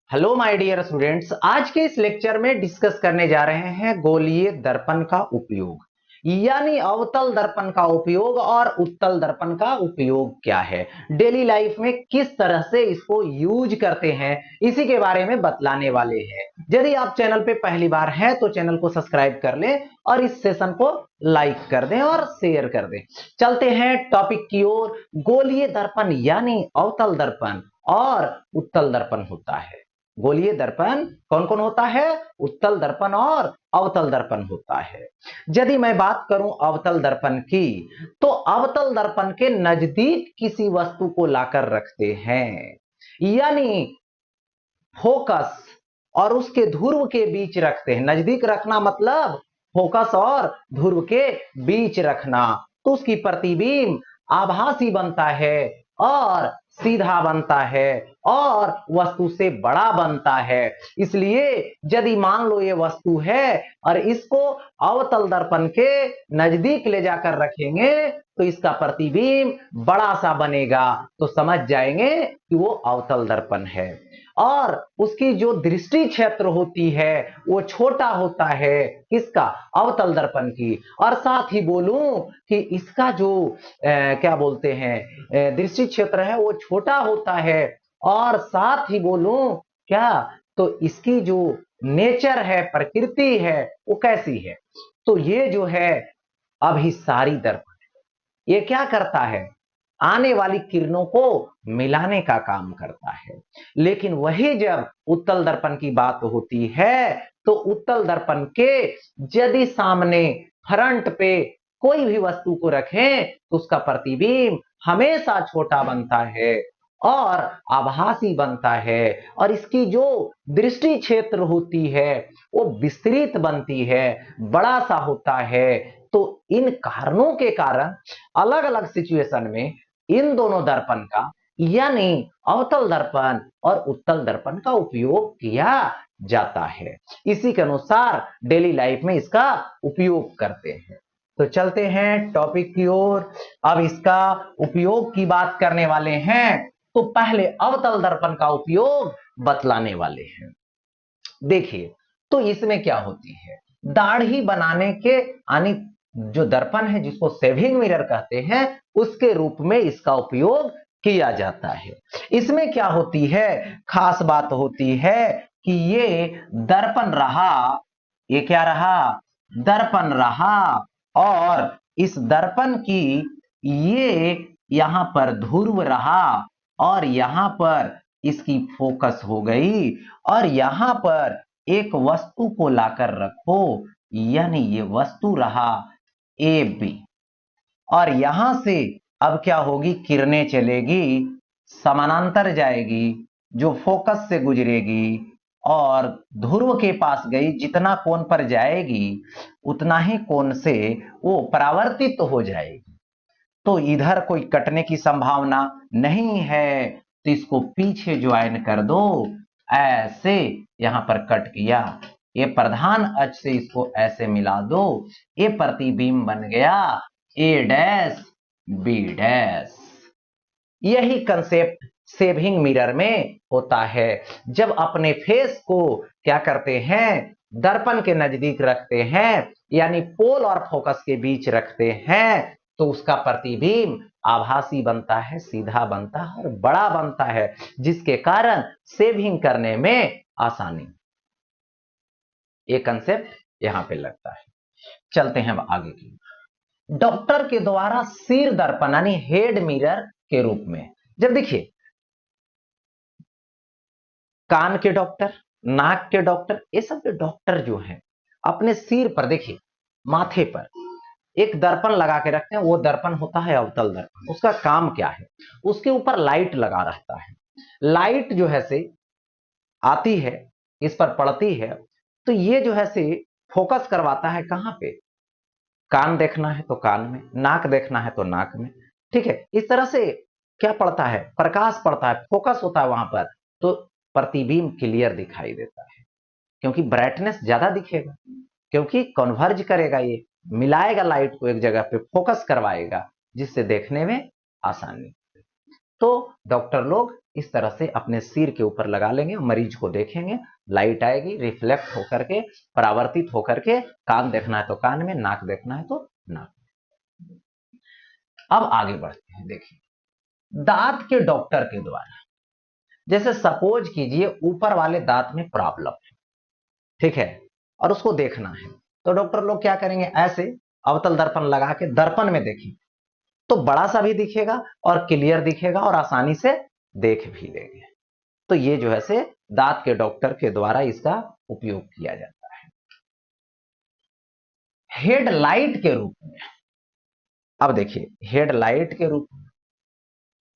Hello my dear students, आज के इस लेक्चर में डिस्कस करने जा रहे हैं गोलीय दर्पण का उपयोग, यानी अवतल दर्पण का उपयोग और उत्तल दर्पण का उपयोग क्या है, डेली लाइफ में किस तरह से इसको यूज करते हैं, इसी के बारे में बतलाने वाले हैं। यदि आप चैनल पे पहली बार हैं तो चैनल को सब्सक्राइब कर लें और इस सेशन को लाइक कर दें और शेयर कर दें। चलते हैं टॉपिक की ओर। गोलीय दर्पण यानी अवतल दर्पण और उत्तल दर्पण होता है। गोलीय दर्पण कौन कौन होता है? उत्तल दर्पण और अवतल दर्पण होता है। यदि मैं बात करूं अवतल दर्पण की, तो अवतल दर्पण के नजदीक किसी वस्तु को लाकर रखते हैं, यानी फोकस और उसके ध्रुव के बीच रखते हैं। नजदीक रखना मतलब फोकस और ध्रुव के बीच रखना, तो उसकी प्रतिबिंब आभासी बनता है और सीधा बनता है और वस्तु से बड़ा बनता है। इसलिए यदि मान लो ये वस्तु है और इसको अवतल दर्पण के नजदीक ले जाकर रखेंगे तो इसका प्रतिबिंब बड़ा सा बनेगा, तो समझ जाएंगे कि वो अवतल दर्पण है। और उसकी जो दृष्टि क्षेत्र होती है वो छोटा होता है, किसका? अवतल दर्पण की। और साथ ही बोलूं कि इसका जो क्या बोलते हैं दृष्टि क्षेत्र है वो छोटा होता है। और साथ ही बोलूं क्या, तो इसकी जो नेचर है, प्रकृति है, वो कैसी है? तो ये जो है अभिसारी दर्पण, ये क्या करता है? आने वाली किरणों को मिलाने का काम करता है। लेकिन वही जब उत्तल दर्पण की बात होती है तो उत्तल दर्पण के यदि सामने फ्रंट पे कोई भी वस्तु को रखें तो उसका प्रतिबिंब हमेशा छोटा बनता है और आभासी बनता है, और इसकी जो दृष्टि क्षेत्र होती है वो विस्तृत बनती है, बड़ा सा होता है। तो इन कारणों के कारण अलग अलग सिचुएशन में इन दोनों दर्पण का, यानी अवतल दर्पण और उत्तल दर्पण का उपयोग किया जाता है। इसी के अनुसार डेली लाइफ में इसका उपयोग करते हैं। तो चलते हैं टॉपिक की ओर। अब इसका उपयोग की बात करने वाले हैं, तो पहले अवतल दर्पण का उपयोग बतलाने वाले हैं। देखिए, तो इसमें क्या होती है, दाढ़ी बनाने के यानी जो दर्पण है जिसको शेविंग मिरर कहते हैं, उसके रूप में इसका उपयोग किया जाता है। इसमें क्या होती है, खास बात होती है कि ये दर्पण रहा, ये क्या रहा? दर्पण रहा। और इस दर्पण की ये यहां पर ध्रुव रहा और यहां पर इसकी फोकस हो गई, और यहां पर एक वस्तु को लाकर रखो, यानी ये वस्तु रहा ए बी। और यहां से अब क्या होगी, किरणें चलेगी, समानांतर जाएगी, जो फोकस से गुजरेगी और ध्रुव के पास गई, जितना कोण पर जाएगी उतना ही कोण से वो परावर्तित हो जाएगी। तो इधर कोई कटने की संभावना नहीं है, तो इसको पीछे ज्वाइन कर दो, ऐसे यहां पर कट किया, ये प्रधान अक्ष से इसको ऐसे मिला दो, ये प्रतिबिंब बन गया ए डैश बी डैश। यही कंसेप्ट शेविंग मिरर में होता है। जब अपने फेस को क्या करते हैं, दर्पण के नजदीक रखते हैं, यानी पोल और फोकस के बीच रखते हैं, तो उसका प्रतिबिंब आभासी बनता है, सीधा बनता है और बड़ा बनता है, जिसके कारण शेविंग करने में आसानी। ये कंसेप्ट यहां पे लगता है। चलते हैं अब आगे की। डॉक्टर के द्वारा सिर दर्पण यानी हेड मिरर के रूप में, जब देखिए कान के डॉक्टर, नाक के डॉक्टर, ये सब के डॉक्टर जो हैं अपने सिर पर, देखिए माथे पर एक दर्पण लगा के रखते हैं, वो दर्पण होता है अवतल दर्पण। उसका काम क्या है, उसके ऊपर लाइट लगा रहता है, लाइट जो है से आती है, इस पर पड़ती है, तो ये जो है से फोकस करवाता है कहां पे, कान देखना है तो कान में, नाक देखना है तो नाक में, ठीक है। इस तरह से क्या पड़ता है, प्रकाश पड़ता है, फोकस होता है वहां पर, तो प्रतिबिंब क्लियर दिखाई देता है, क्योंकि ब्राइटनेस ज्यादा दिखेगा, क्योंकि कन्वर्ज करेगा, ये मिलाएगा लाइट को एक जगह पे, फोकस करवाएगा, जिससे देखने में आसानी। तो डॉक्टर लोग इस तरह से अपने सिर के ऊपर लगा लेंगे, मरीज को देखेंगे, लाइट आएगी, रिफ्लेक्ट होकर के, परावर्तित होकर के, कान देखना है तो कान में, नाक देखना है तो नाक। अब आगे बढ़ते हैं। देखिए दांत के डॉक्टर के द्वारा, जैसे सपोज कीजिए ऊपर वाले दांत में प्रॉब्लम है, ठीक है, और उसको देखना है, तो डॉक्टर लोग क्या करेंगे, ऐसे अवतल दर्पण लगा के दर्पण में देखेंगे तो बड़ा सा भी दिखेगा और क्लियर दिखेगा और आसानी से देख भी लेंगे। तो ये जो है से दांत के डॉक्टर के द्वारा इसका उपयोग किया जाता है। हेडलाइट के रूप में, अब देखिए हेडलाइट के रूप में,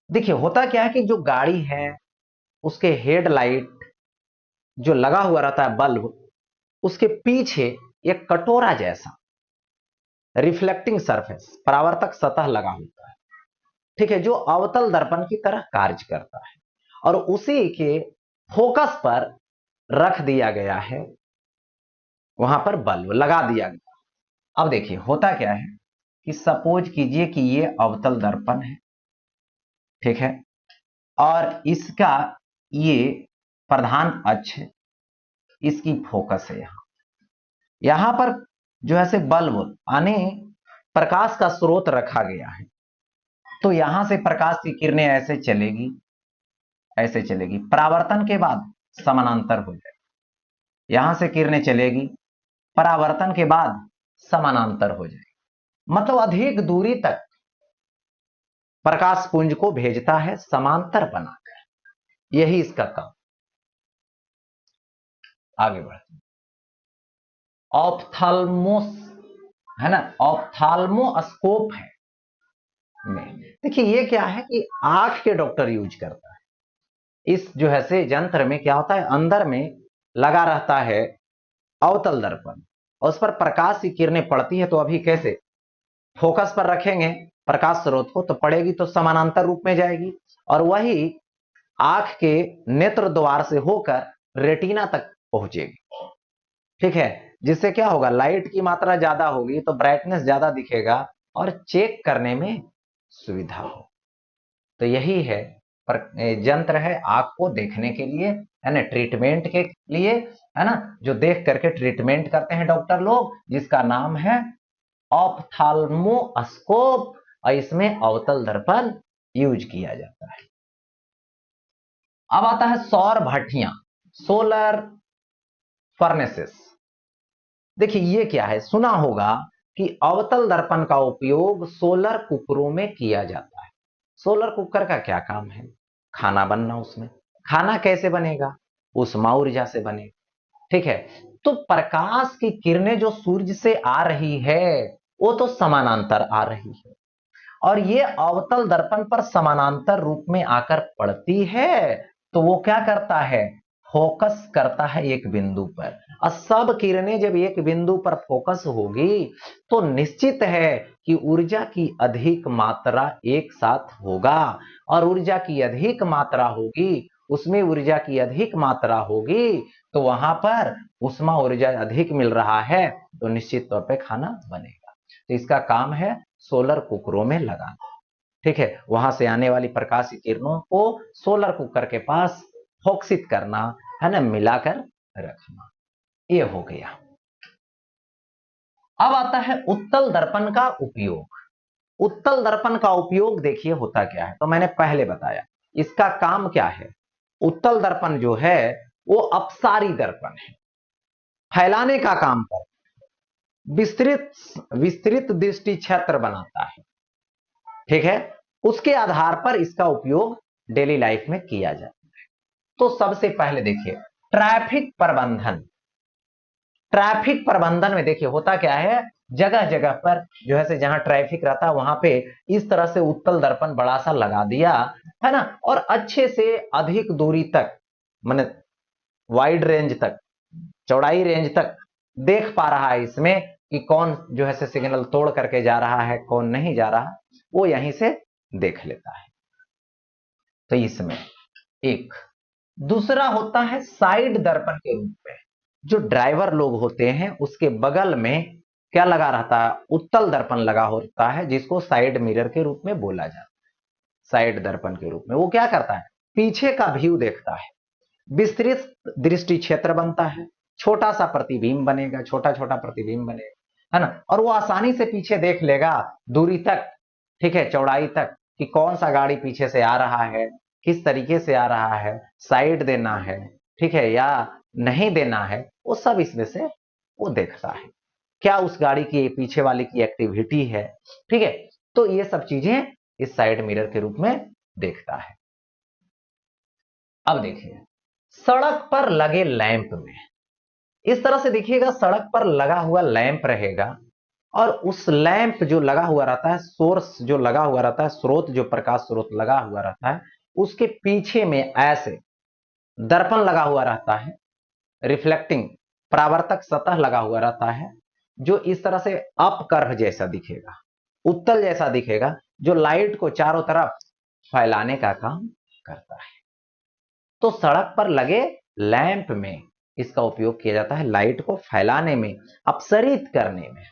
देखिए होता क्या है कि जो गाड़ी है उसके हेडलाइट जो लगा हुआ रहता है बल्ब, उसके पीछे एक कटोरा जैसा रिफ्लेक्टिंग सरफेस, परावर्तक सतह लगा होता है, ठीक है, जो अवतल दर्पण की तरह कार्य करता है और उसी के फोकस पर रख दिया गया है, वहां पर बल्ब लगा दिया गया। अब देखिए होता क्या है कि सपोज कीजिए कि ये अवतल दर्पण है, ठीक है, और इसका ये प्रधान अक्ष है, इसकी फोकस है यहां पर जो है से बल्ब आने प्रकाश का स्रोत रखा गया है, तो यहां से प्रकाश की किरणें ऐसे चलेगी, ऐसे चलेगी, परावर्तन के बाद समानांतर हो जाएगी, यहां से किरणें चलेगी, परावर्तन के बाद समानांतर हो जाएगी, मतलब अधिक दूरी तक प्रकाश पुंज को भेजता है समांतर बनाकर, यही इसका काम। आगे बढ़ते हैं। ऑप्थाल्मोस है ना, ऑप्थाल्मोस्कोप है में, देखिए ये क्या है कि आंख के डॉक्टर यूज करता है। इस जो है से यंत्र में क्या होता है, अंदर में लगा रहता है अवतल दर्पण और उस पर प्रकाश की किरणें पड़ती है, तो अभी कैसे फोकस पर रखेंगे प्रकाश स्रोत को तो पड़ेगी तो समानांतर रूप में जाएगी और वही आंख के नेत्र द्वार से होकर रेटिना तक पहुंचेगी, ठीक है, जिससे क्या होगा, लाइट की मात्रा ज्यादा होगी तो ब्राइटनेस ज्यादा दिखेगा और चेक करने में सुविधा हो। तो यही है यंत्र है आंख को देखने के लिए, है ना, ट्रीटमेंट के लिए, है ना, जो देख करके ट्रीटमेंट करते हैं डॉक्टर लोग, जिसका नाम है ऑप्थाल्मोस्कोप और इसमें अवतल दर्पण यूज किया जाता है। अब आता है सौर भट्टियां, सोलर फर्नेसेस। देखिए ये क्या है, सुना होगा कि अवतल दर्पण का उपयोग सोलर कुकरों में किया जाता है। सोलर कुकर का क्या काम है, खाना बनना, उसमें खाना कैसे बनेगा, उष्मा ऊर्जा से बनेगा, ठीक है, तो प्रकाश की किरणें जो सूर्य से आ रही है वो तो समानांतर आ रही है और ये अवतल दर्पण पर समानांतर रूप में आकर पड़ती है, तो वो क्या करता है, फोकस करता है एक बिंदु पर, और सब किरणें जब एक बिंदु पर फोकस होगी तो निश्चित है कि ऊर्जा की अधिक मात्रा एक साथ होगा और ऊर्जा की अधिक मात्रा होगी, उसमें ऊर्जा की अधिक मात्रा होगी तो वहां पर उष्मा ऊर्जा अधिक मिल रहा है तो निश्चित तौर पे खाना बनेगा। तो इसका काम है सोलर कुकरों में लगाना, ठीक है, वहां से आने वाली प्रकाश की किरणों को सोलर कुकर के पास फोकसित करना, है ना, मिलाकर रखना, ये हो गया। अब आता है उत्तल दर्पण का उपयोग। उत्तल दर्पण का उपयोग देखिए होता क्या है, तो मैंने पहले बताया इसका काम क्या है। उत्तल दर्पण जो है वो अपसारी दर्पण है, फैलाने का काम करता है, विस्तृत विस्तृत दृष्टि क्षेत्र बनाता है, ठीक है, उसके आधार पर इसका उपयोग डेली लाइफ में किया जाता है। तो सबसे पहले देखिए ट्रैफिक प्रबंधन, ट्रैफिक प्रबंधन में देखिए होता क्या है, जगह जगह पर जो है से जहां ट्रैफिक रहता है वहां पे इस तरह से उत्तल दर्पण बड़ा सा लगा दिया, है ना, और अच्छे से अधिक दूरी तक, माने वाइड रेंज तक, चौड़ाई रेंज तक देख पा रहा है इसमें कि कौन जो है से सिग्नल तोड़ करके जा रहा है, कौन नहीं जा रहा, वो यहीं से देख लेता है। तो इसमें एक दूसरा होता है साइड दर्पण के रूप में, जो ड्राइवर लोग होते हैं उसके बगल में क्या लगा रहता है, उत्तल दर्पण लगा होता है जिसको साइड मिरर के रूप में बोला जाता है। साइड दर्पण के रूप में। वो क्या करता है, पीछे का व्यू देखता है, विस्तृत दृष्टि क्षेत्र बनता है, छोटा सा प्रतिबिंब बनेगा, छोटा छोटा प्रतिबिंब बनेगा, है ना, और वो आसानी से पीछे देख लेगा दूरी तक, ठीक है, चौड़ाई तक, कि कौन सा गाड़ी पीछे से आ रहा है, किस तरीके से आ रहा है, साइड देना है, ठीक है, या नहीं देना है, वो सब इसमें से वो देखता है। क्या उस गाड़ी की पीछे वाले की एक्टिविटी है, ठीक है, तो ये सब चीजें इस साइड मिरर के रूप में देखता है। अब देखिए सड़क पर लगे लैंप में, इस तरह से देखिएगा, सड़क पर लगा हुआ लैंप रहेगा और उस लैंप जो लगा हुआ रहता है, सोर्स जो लगा हुआ रहता है, स्रोत जो प्रकाश स्रोत लगा हुआ रहता है, उसके पीछे में ऐसे दर्पण लगा हुआ रहता है, रिफ्लेक्टिंग परावर्तक सतह लगा हुआ रहता है, जो इस तरह से अप कर्व जैसा दिखेगा, उत्तल जैसा दिखेगा, जो लाइट को चारों तरफ फैलाने का काम करता है। तो सड़क पर लगे लैंप में इसका उपयोग किया जाता है, लाइट को फैलाने में, अपसरित करने में।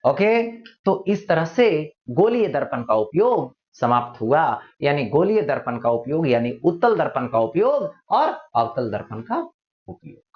ओके, तो इस तरह से गोलीय दर्पण का उपयोग समाप्त हुआ, यानी गोलीय दर्पण का उपयोग यानी उत्तल दर्पण का उपयोग और अवतल दर्पण का उपयोग।